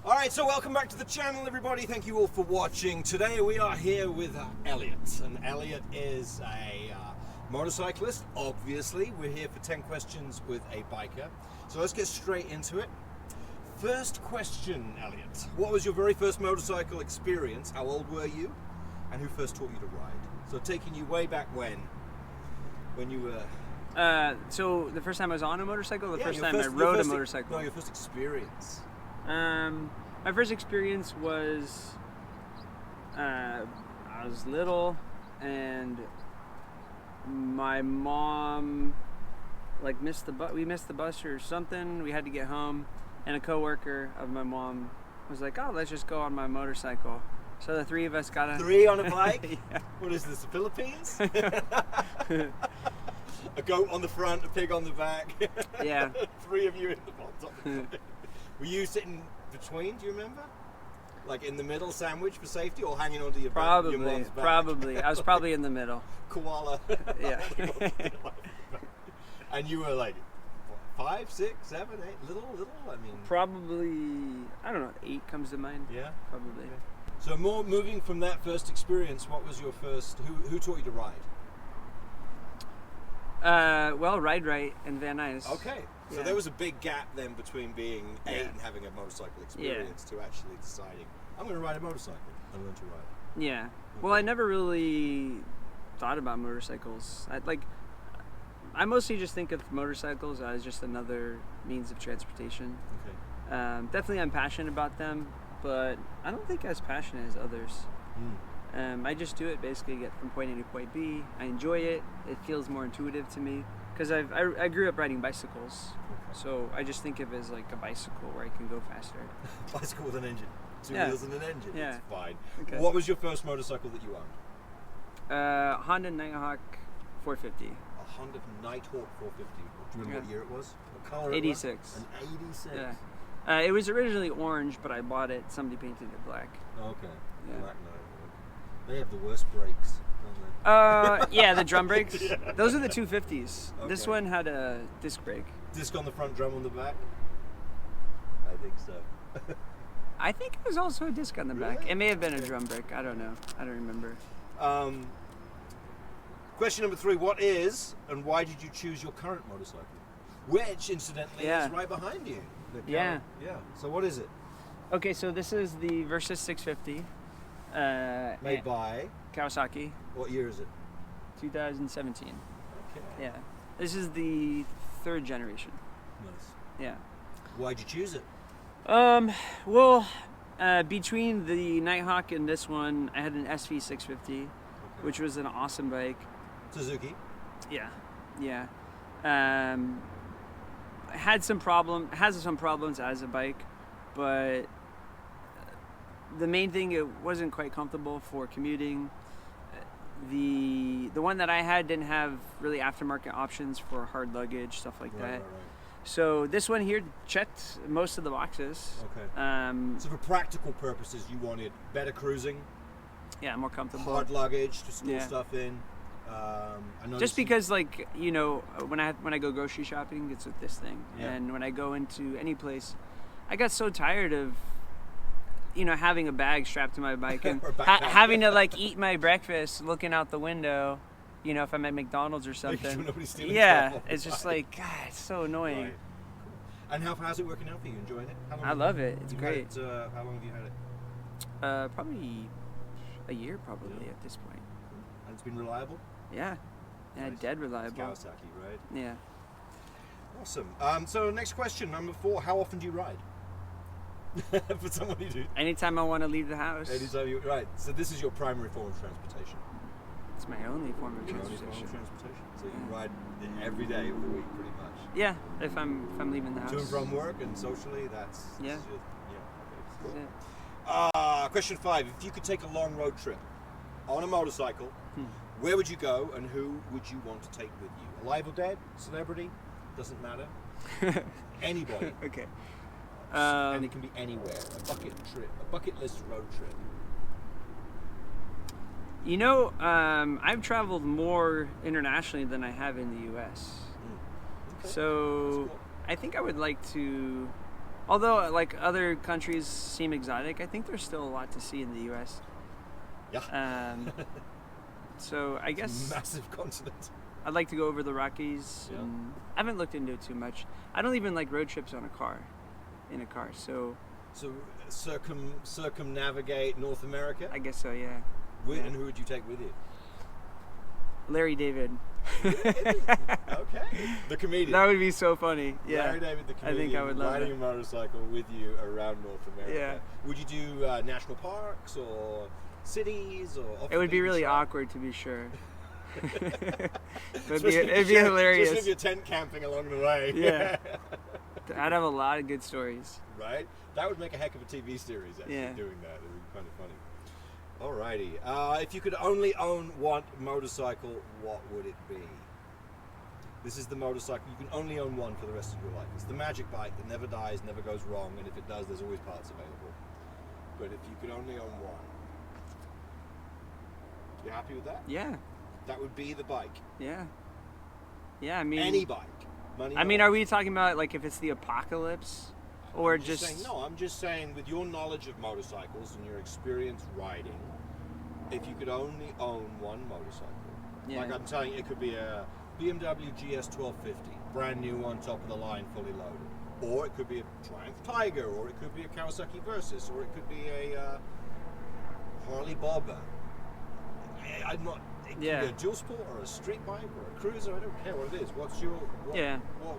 Alright, so welcome back to the channel, everybody. Thank you all for watching. Today we are here with Elliott, and Elliott is a motorcyclist, obviously. We're here for 10 questions with a biker. So let's get straight into it. First question, Elliott. What was your very first motorcycle experience? How old were you? And who first taught you to ride? So taking you way back when you were... So the first time I was on a motorcycle, the first time I rode a motorcycle? No, your first experience. My first experience was, I was little, and my mom, like, missed the bus. We missed the bus or something. We had to get home, and a coworker of my mom was like, "Oh, let's just go on my motorcycle." So the three of us got on. Three on a bike? Yeah. What is this, the Philippines? A goat on the front, a pig on the back. Yeah. Three of you in the bottom. Were you sitting between, do you remember? Like in the middle, sandwich for safety, or hanging onto your Probably, your mom's back? probably. I was probably in the middle. Koala. Yeah. And you were like, what, 5, 6, 7, 8, little? I mean... Probably, I don't know, 8 comes to mind. Yeah? Probably. Yeah. So moving from that first experience, what was your first, who taught you to ride? Well, Ride Right and Van Nuys. Okay. So Yeah. there was a big gap then between being 8 and having a motorcycle experience to actually deciding, I'm going to ride a motorcycle and learn to ride. Yeah. Okay. Well, I never really thought about motorcycles. I mostly just think of motorcycles as just another means of transportation. Okay. Definitely I'm passionate about them, but I don't think as passionate as others. I just do it basically to get from point A to point B. I enjoy it. It feels more intuitive to me because I grew up riding bicycles. Okay. So I just think of it as like a bicycle where I can go faster. Bicycle with an engine. Two Yeah. wheels and an engine. Yeah. It's fine. Okay. What was your first motorcycle that you owned? Honda Nighthawk 450. A Honda Nighthawk 450. Do you remember what year it was? What color 86. it was? An 86. Yeah. It was originally orange, but I bought it. Somebody painted it black. Okay. Yeah. Black Nighthawk. They have the worst brakes, don't they? Yeah, the drum brakes. Yeah. Those are the 250s. This Okay. one had a disc brake. Disc on the front, drum on the back? I think so. I think it was also a disc on the back. Really? It may have been a drum brake. I don't know. I don't remember. Question number 3. What is and why did you choose your current motorcycle? Which, incidentally, is right behind you. The Yeah. Yeah. So what is it? Okay, so this is the Versys 650. Made by? Kawasaki. What year is it? 2017. Okay. Yeah. This is the 3rd generation. Nice. Yeah. Why'd you choose it? Well, between the Nighthawk and this one, I had an SV 650, Okay. which was an awesome bike. Suzuki. Yeah, yeah. Has some problems as a bike, but the main thing, it wasn't quite comfortable for commuting. The one that I had didn't have really aftermarket options for hard luggage, stuff like that. Right. So this one here checked most of the boxes. Okay. So for practical purposes, you wanted better cruising, Yeah, more comfortable. hard luggage to store Yeah. stuff in. Just because, like, you know, when I go grocery shopping, it's with this thing, Yeah. and when I go into any place, I got so tired of, you know, having a bag strapped to my bike and Or backpack. having to like eat my breakfast looking out the window, you know, if I'm at McDonald's or Making something. sure nobody's stealing Yeah, stuff. it's just like, God, it's so annoying. Right. Cool. And how's it working out for you? Enjoying it? How long I love it. It's you've great. had it, how long have you had it? Probably a year, probably at this point. And it's been reliable? Yeah, yeah, Nice. dead It's reliable. Kawasaki, right? Yeah. Awesome. So next question, number 4. How often do you ride? For someone who do. Anytime I want to leave the house, Anytime you right. So this is your primary form of transportation. it's my only form of Your only form transportation. of transportation. So you ride every day of the week, pretty much. Yeah, if I'm leaving the house. To and from work and socially, that's Yeah. that's your- yeah. Okay. That's Cool. it. Question 5. If you could take a long road trip on a motorcycle, where would you go and who would you want to take with you? Alive or dead? Celebrity? Doesn't matter. Anybody. Okay. And it can be anywhere. A bucket list road trip. You know, I've traveled more internationally than I have in the U.S. Okay. So That's cool. I think I would like to, although like other countries seem exotic, I think there's still a lot to see in the U.S. Yeah. So I guess Massive continent. I'd like to go over the Rockies. Yeah. And I haven't looked into it too much. I don't even like road trips in a car. So Circumnavigate North America. I guess so. Yeah. And who would you take with you? Larry David. Okay. The comedian. That would be so funny. Yeah. Larry David, the comedian. I think I would love riding it. a motorcycle with you around North America. Yeah. Would you do national parks or cities or? It would be really awkward, to be sure. It'd be Especially hilarious. if you're tent camping along the way. Yeah. I'd have a lot of good stories. Right? That would make a heck of a TV series, actually, Yeah. doing that. It would be kind of funny. Alrighty. If you could only own one motorcycle, what would it be? This is the motorcycle. You can only own one for the rest of your life. It's the magic bike that never dies, never goes wrong, and if it does, there's always parts available. But if you could only own one, you happy with that? Yeah. That would be the bike. Yeah. Yeah, I mean... Any bike. Money I mean, no. are we talking about, like, if it's the apocalypse? Or I'm just saying, with your knowledge of motorcycles and your experience riding, if you could only own one motorcycle, Yeah. like I'm telling you, it could be a BMW GS 1250, brand new one, top of the line, fully loaded, or it could be a Triumph Tiger, or it could be a Kawasaki Versys, or it could be a Harley Bobber. I'm not. It could be a dual sport or a street bike or a cruiser. I don't care what it is. What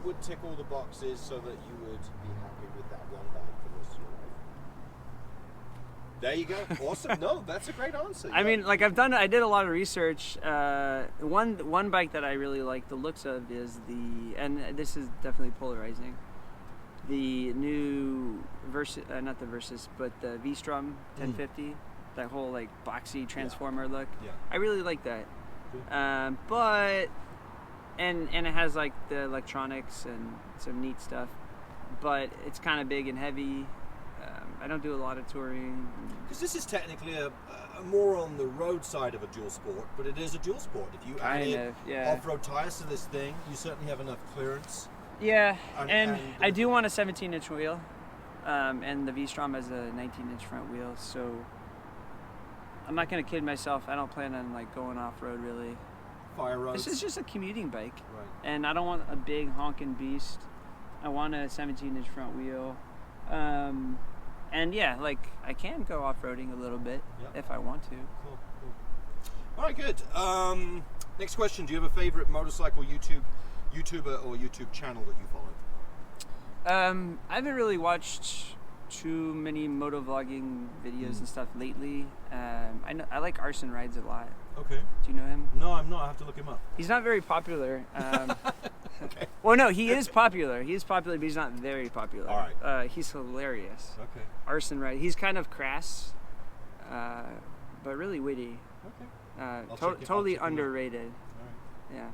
would tick all the boxes so that you would be happy with that one bike for the rest of your life? There you go. Awesome. No, that's a great answer. I mean, like I did a lot of research. One bike that I really like the looks of is and this is definitely polarizing, the new not the Versys, but the V-Strom 1050. That whole like boxy transformer look. Yeah. I really like that. Cool. But it has like the electronics and some neat stuff. But it's kind of big and heavy. I don't do a lot of touring. Because this is technically a more on the road side of a dual sport, but it is a dual sport. If you added off-road tires to this thing, you certainly have enough clearance. Yeah, and I do want a 17-inch wheel, and the V-Strom has a 19-inch front wheel, so I'm not gonna kid myself. I don't plan on like going off-road really. Fire roads. This is just a commuting bike, right? And I don't want a big honking beast. I want a 17-inch front wheel. And yeah, like I can go off-roading a little bit if I want to. Cool. All right, good. Next question: do you have a favorite motorcycle YouTuber or YouTube channel that you follow? I haven't really watched too many motovlogging videos and stuff lately. I like Arson Rides a lot. Okay. Do you know him? No, I'm not. I have to look him up. He's not very popular. Okay. Well, no, he is popular. He is popular, but he's not very popular. All right. He's hilarious. Okay. Arson Ride. He's kind of crass, but really witty. Okay. Totally underrated. All right.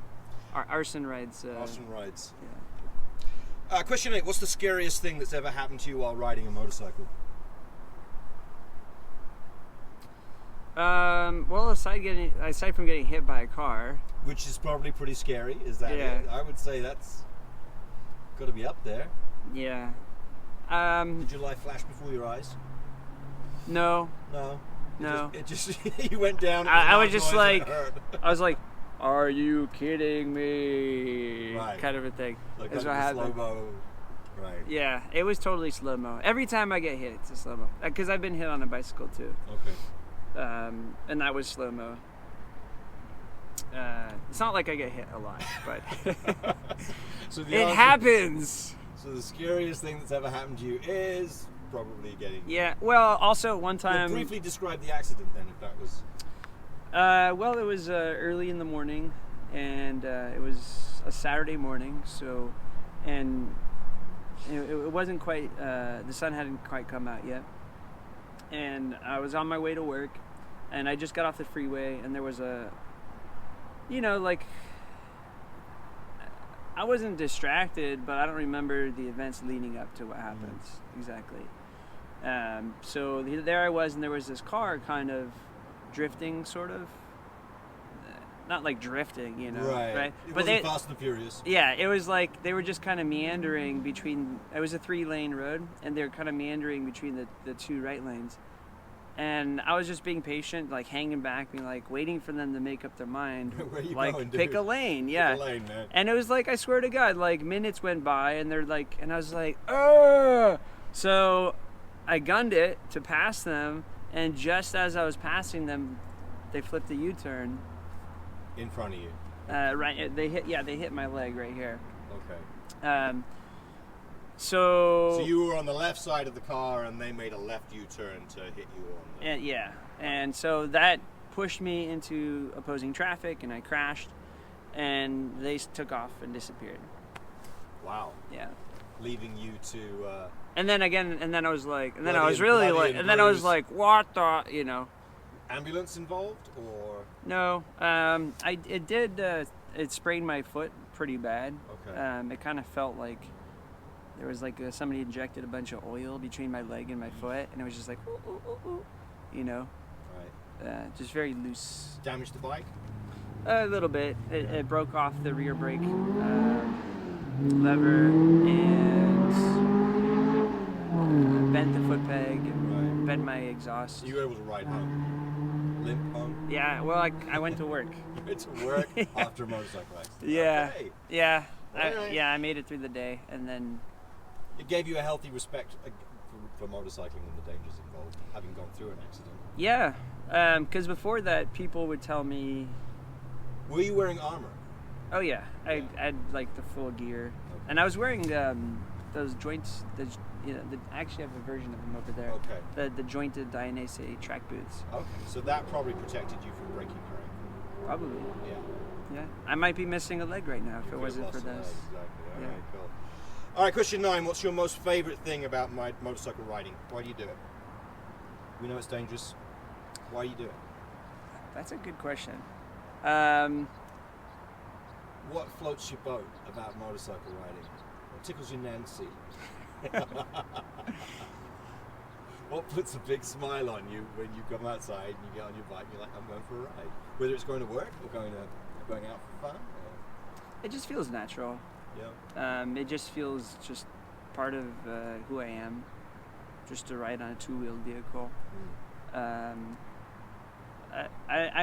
Yeah. Arson Rides. Arson Rides. Yeah. Question 8. What's the scariest thing that's ever happened to you while riding a motorcycle? Well, aside from getting hit by a car, which is probably pretty scary, is that it? I would say that's got to be up there. Yeah. Did your life flash before your eyes? No. No. No. It just you went down. I was just like, I was like, are you kidding me? Right. Kind of a thing. Like That's what happened. Slow-mo. Right. Yeah, it was totally slow-mo. Every time I get hit, it's a slow-mo. Because I've been hit on a bicycle too. Okay. And that was slow-mo. It's not like I get hit a lot, but So it happens. So the scariest thing that's ever happened to you is probably getting. Yeah. Well, also one time. Briefly describe the accident then, if that was. Well, it was early in the morning, and it was a Saturday morning. So, and it wasn't quite. The sun hadn't quite come out yet, and I was on my way to work, and I just got off the freeway, and there was a. Like, I wasn't distracted, but I don't remember the events leading up to what happens exactly. So there I was, and there was this car kind of drifting, sort of. not like drifting, you know. Right. It But wasn't Fast and Furious. yeah, it was like they were just kind of meandering between. It was a 3-lane road, and they were kind of meandering between the 2 right lanes. And I was just being patient, like hanging back, being like waiting for them to make up their mind. Where you like going, pick dude? a lane, yeah. Pick a lane, man. And it was like, I swear to God, like minutes went by, and they're like, and I was like, ugh. So I gunned it to pass them, and just as I was passing them, they flipped a U-turn. In front of you. Right, they hit my leg right here. Okay. So you were on the left side of the car, and they made a left U-turn to hit you on the... And yeah, and so that pushed me into opposing traffic, and I crashed, and they took off and disappeared. Wow. Yeah. Leaving you to... And then I was like, and then bloody I was really bloody like, and and then I was bruised. like, what the, you know? Ambulance involved, or... No, it sprained my foot pretty bad. Okay. It kind of felt like there was like somebody injected a bunch of oil between my leg and my foot, and it was just like, ooh, ooh, ooh, ooh, you know, Right. just very loose. Damaged the bike? A little bit. It broke off the rear brake lever and bent the foot peg and Right. bent my exhaust. You were able to ride home? Limp home? Yeah, well, I went to work. You went to work after a motorcycle accident? Yeah, Okay. yeah, Alright. I made it through the day, and then It gave you a healthy respect for motorcycling and the dangers involved, having gone through an accident. yeah, because before that, people would tell me, Were you wearing armor? oh yeah, I had like the full gear, and I was wearing those joints. I actually have a version of them over there. Okay. The jointed Dainese track boots. Okay, so that probably protected you from breaking your ankle. Probably. Yeah. Yeah. I might be missing a leg right now if it wasn't for Lost a leg, this. Exactly. All Yeah. right, cool. All right, question 9. What's your most favorite thing about motorcycle riding? Why do you do it? We know it's dangerous. Why do you do it? That's a good question. What floats your boat about motorcycle riding? What tickles your Nancy? What puts a big smile on you when you come outside and you get on your bike and you're like, I'm going for a ride? Whether it's going to work or going out for fun? It just feels natural. Yeah. It just feels just part of who I am, just to ride on a 2-wheeled vehicle. I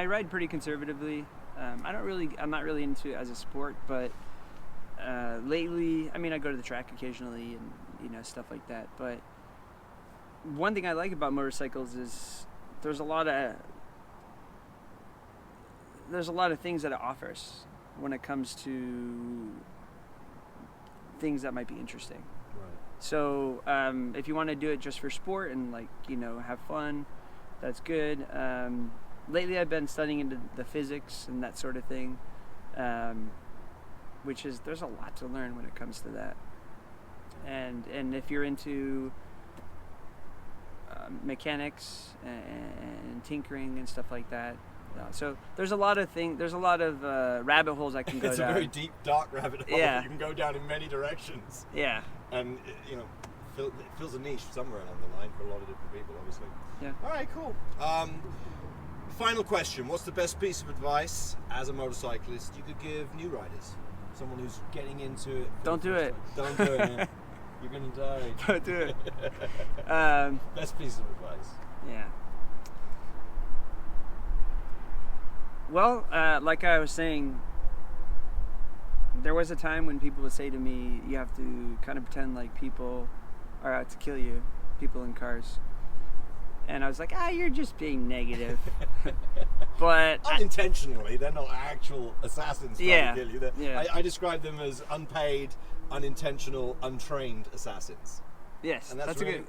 ride pretty conservatively. I'm not really into it as a sport, but lately, I mean, I go to the track occasionally and stuff like that. But one thing I like about motorcycles is there's a lot of things that it offers when it comes to things that might be interesting. Right. So if you want to do it just for sport and have fun, that's good. Lately I've been studying into the physics and that sort of thing, which is, there's a lot to learn when it comes to that. And if you're into mechanics and tinkering and stuff like that, so there's a lot of rabbit holes I can go down. It's a very deep, dark rabbit hole. Yeah. You can go down in many directions. Yeah. And, it fills a niche somewhere along the line for a lot of different people, obviously. Yeah. All right, cool. Final question. What's the best piece of advice as a motorcyclist you could give new riders? Someone who's getting into it. Don't do it. Don't do it, man. You're going to die. Don't do it. Best piece of advice. Yeah. Well, like I was saying, there was a time when people would say to me, you have to kind of pretend like people are out to kill you, people in cars. And I was like, you're just being negative. But unintentionally, they're not actual assassins trying to kill you. Yeah. I describe them as unpaid, unintentional, untrained assassins. Yes, And that's a good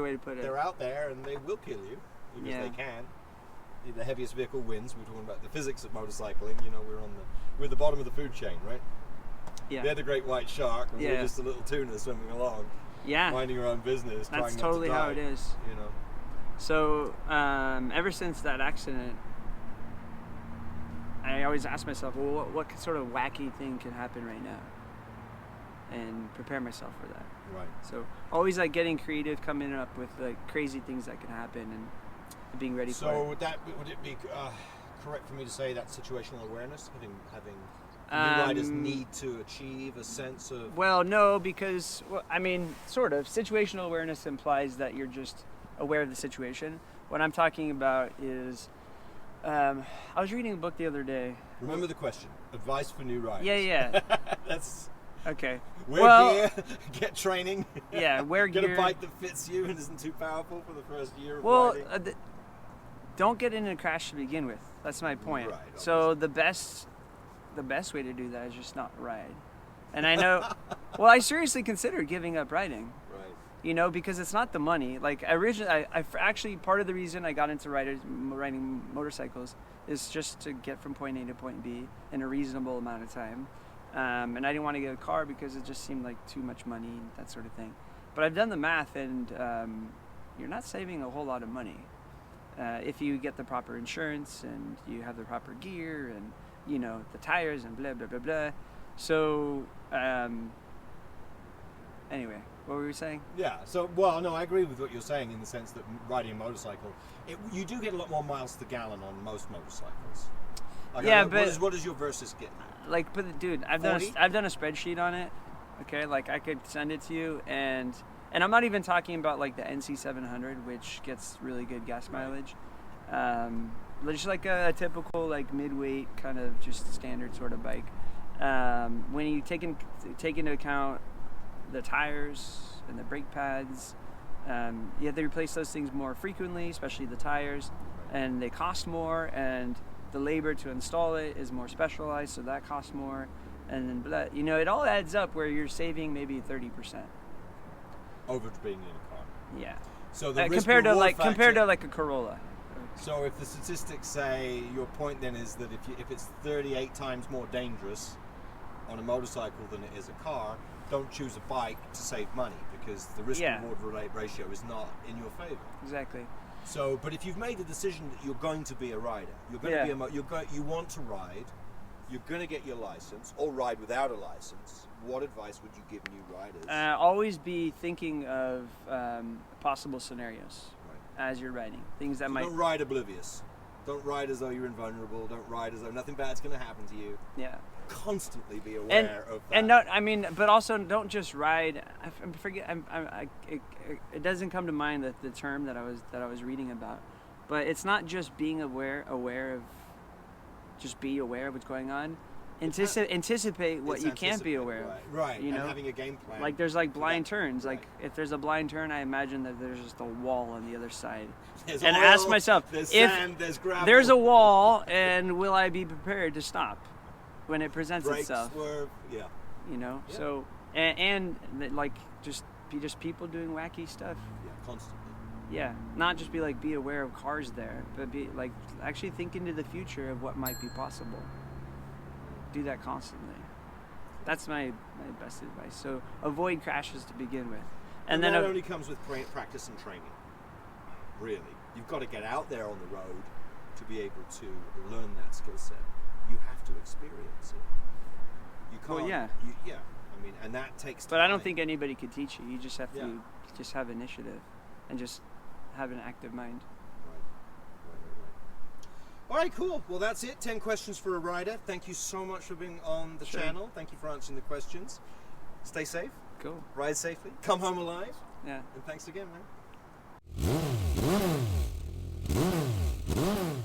way to put it. They're out there and they will kill you because they can. The heaviest vehicle wins. We're talking about the physics of motorcycling. We're the bottom of the food chain, right? Yeah. They're the great white shark, and we're just a little tuna swimming along, minding our own business. That's trying totally not to die, how it is. So ever since that accident, I always ask myself, well, what sort of wacky thing can happen right now, and prepare myself for that. Right. So always getting creative, coming up with crazy things that can happen, and being ready for it. So would it be correct for me to say that's situational awareness? Having new riders need to achieve a sense of... Well, no, because, sort of. Situational awareness implies that you're just aware of the situation. What I'm talking about is, I was reading a book the other day. Remember the question. Advice for new riders. Yeah. That's... Okay. Wear gear, get training. Yeah, wear get gear. Get a bike that fits you and isn't too powerful for the first year of riding. Don't get in a crash to begin with. That's my point. Right, so the best way to do that is just not ride. And I know, well, I seriously considered giving up riding. Right. Because it's not the money. Like originally, I actually, part of the reason I got into riding motorcycles is just to get from point A to point B in a reasonable amount of time. And I didn't want to get a car because it just seemed like too much money and that sort of thing. But I've done the math, and you're not saving a whole lot of money if you get the proper insurance and you have the proper gear and the tires and blah blah blah blah. So anyway, what were we saying? Yeah. So no, I agree with what you're saying in the sense that riding a motorcycle, you do get a lot more miles to the gallon on most motorcycles. Like, yeah, but what does your Versus get? Like, but dude, I've done a spreadsheet on it. Okay, like I could send it to you, and I'm not even talking about like the NC 700, which gets really good gas mileage. Just like a typical like mid-weight kind of just standard sort of bike. When you take into account the tires and the brake pads, you have to replace those things more frequently, especially the tires, and they cost more, and the labor to install it is more specialized, so that costs more, and then it all adds up where you're saving maybe 30% over being in a car. Yeah. So the compared to like a Corolla. So if the statistics say, your point then is that if it's 38 times more dangerous on a motorcycle than it is a car, don't choose a bike to save money, because the risk-reward ratio is not in your favor. Exactly. So, but if you've made the decision that you're going to be a rider, you're going to be you want to ride, you're going to get your license or ride without a license, what advice would you give new riders? Always be thinking of possible scenarios as you're riding. Things that might... Don't ride oblivious. Don't ride as though you're invulnerable. Don't ride as though nothing bad's going to happen to you. Yeah. Constantly be aware of that. And not, but also don't just ride. It doesn't come to mind the term that I was reading about, but it's not just being aware of, just be aware of what's going on. Anticipate what you can't be aware of. Right. And having a game plan. Like there's like blind turns. Like if there's a blind turn, I imagine that there's just a wall on the other side. There's and oil, ask myself, there's if sand, there's gravel. There's a wall, and will I be prepared to stop when it presents Brakes, itself? Swerve, yeah. Yeah. So and like just people doing wacky stuff. Yeah, constantly. Yeah, not just be aware of cars there, but be like actually think into the future of what might be possible. Do that constantly. That's my best advice. So avoid crashes to begin with, and then that only comes with practice and training. Really, you've got to get out there on the road to be able to learn that skill set. You have to experience it. You can't. Well, yeah. And that takes time. But I don't think anybody could teach you. You just have to just have initiative, and just have an active mind. All right, cool. Well, that's it. 10 questions for a rider. Thank you so much for being on the channel. Thank you for answering the questions. Stay safe. Cool. Ride safely. Come home alive. Yeah. And thanks again, man.